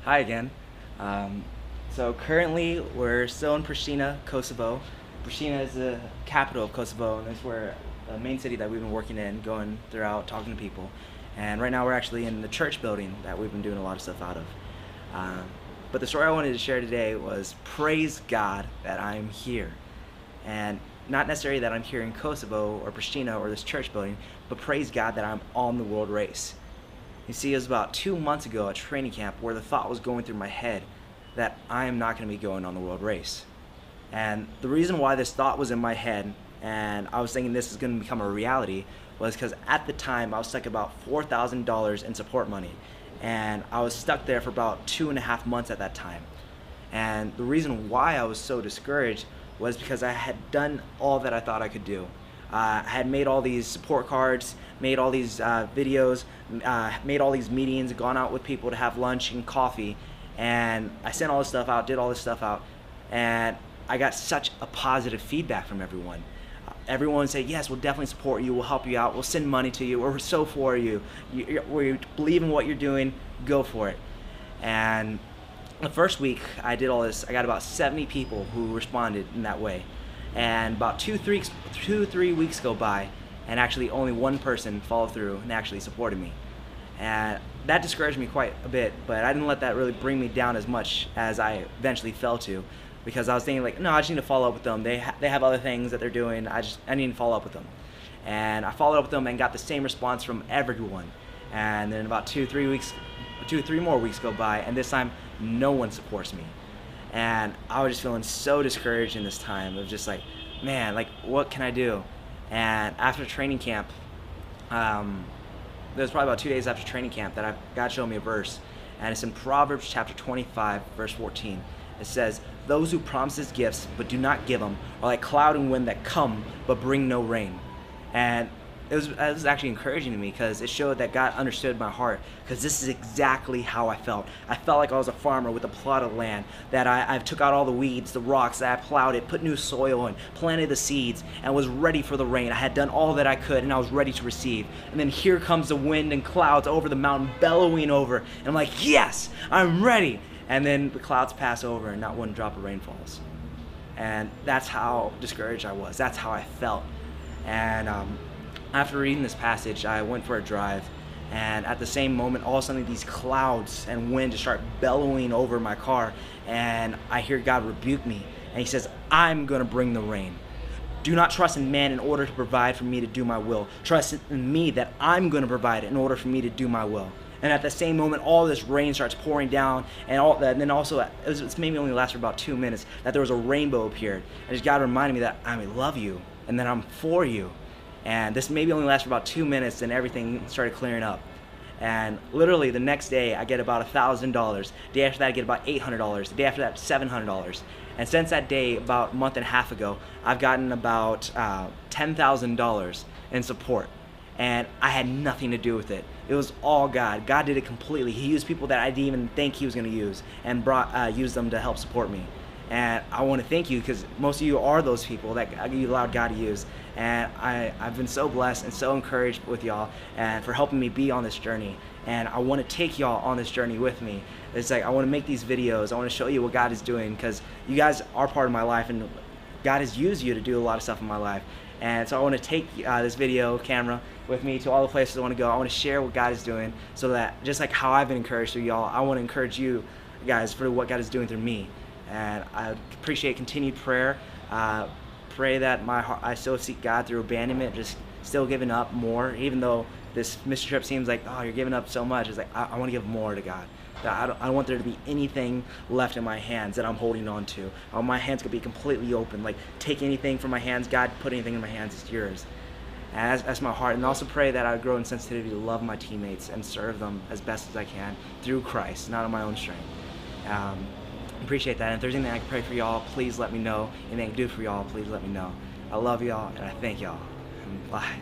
Hi again. Um, so currently we're still in Pristina, Kosovo. Pristina is the capital of Kosovo, and that's where the main city that we've been working in, going throughout, talking to people. And right now we're actually in the church building that we've been doing a lot of stuff out of. Um, but the story I wanted to share today was praise God that I'm here. And not necessarily that I'm here in Kosovo or Pristina or this church building, but praise God that I'm on the world race. You see, it was about 2 months ago at training camp where the thought was going through my head that I am not going to be going on the world race. And the reason why this thought was in my head and I was thinking this is going to become a reality was because at the time I was stuck about $4,000 in support money. And I was stuck there for about 2.5 months at that time. And the reason why I was so discouraged was because I had done all that I thought I could do. I had made all these support cards, made all these videos, made all these meetings, gone out with people to have lunch and coffee, and I sent all this stuff out, did all this stuff out, and I got such a positive feedback from everyone. Everyone said, yes, we'll definitely support you, we'll help you out, we'll send money to you, we're so for you, we believe in what you're doing, go for it. And the first week I did all this, I got about 70 people who responded in that way. And about 3 weeks go by, and actually only one person followed through and actually supported me. And that discouraged me quite a bit, but I didn't let that really bring me down as much as I eventually fell to, because I was thinking like, no, I just need to follow up with them. They have other things that they're doing. I need to follow up with them. And I followed up with them and got the same response from everyone. And then about 2-3 more weeks go by, and this time no one supports me. And I was just feeling so discouraged in this time of just like, man, like what can I do? And after training camp, it was probably about 2 days after training camp that God showed me a verse, and it's in Proverbs chapter 25, verse 14. It says, "Those who promise gifts but do not give them are like cloud and wind that come but bring no rain." And it was actually encouraging to me because it showed that God understood my heart, because this is exactly how I felt. I felt like I was a farmer with a plot of land, that I took out all the weeds, the rocks, that I plowed it, put new soil in, planted the seeds, and was ready for the rain. I had done all that I could, and I was ready to receive. And then here comes the wind and clouds over the mountain, bellowing over, and I'm like, yes, I'm ready. And then the clouds pass over, and not one drop of rain falls. And that's how discouraged I was. That's how I felt. And after reading this passage, I went for a drive, and at the same moment, all of a sudden these clouds and wind just start bellowing over my car, and I hear God rebuke me, and he says, I'm gonna bring the rain. Do not trust in man in order to provide for me to do my will. Trust in me that I'm gonna provide in order for me to do my will. And at the same moment, all this rain starts pouring down, and all that. And then also, it's maybe only lasted for about 2 minutes, that there was a rainbow appeared. And just God reminded me that I love you, and that I'm for you. And this maybe only lasted for about 2 minutes, and everything started clearing up. And literally the next day, I get about $1,000. The day after that, I get about $800. The day after that, $700. And since that day, about a month and a half ago, I've gotten about $10,000 in support. And I had nothing to do with it. It was all God. God did it completely. He used people that I didn't even think he was going to use, and used them to help support me. And I want to thank you, because most of you are those people that you allowed God to use. And I've been so blessed and so encouraged with y'all, and for helping me be on this journey. And I want to take y'all on this journey with me. It's like I want to make these videos. I want to show you what God is doing, because you guys are part of my life, and God has used you to do a lot of stuff in my life. And so I want to take this video camera with me to all the places I want to go. I want to share what God is doing, so that just like how I've been encouraged through y'all, I want to encourage you guys for what God is doing through me. And I appreciate continued prayer. Pray that my heart, I still seek God through abandonment, just still giving up more, even though this mission trip seems like, oh, you're giving up so much. It's like, I want to give more to God. I don't want there to be anything left in my hands that I'm holding on to. My hands could be completely open. Like, take anything from my hands, God, put anything in my hands, it's yours. And that's my heart. And also pray that I grow in sensitivity to love my teammates and serve them as best as I can through Christ, not on my own strength. Appreciate that. And if there's anything I can pray for y'all, please let me know. Anything I can do for y'all, please let me know. I love y'all, and I thank y'all. Bye.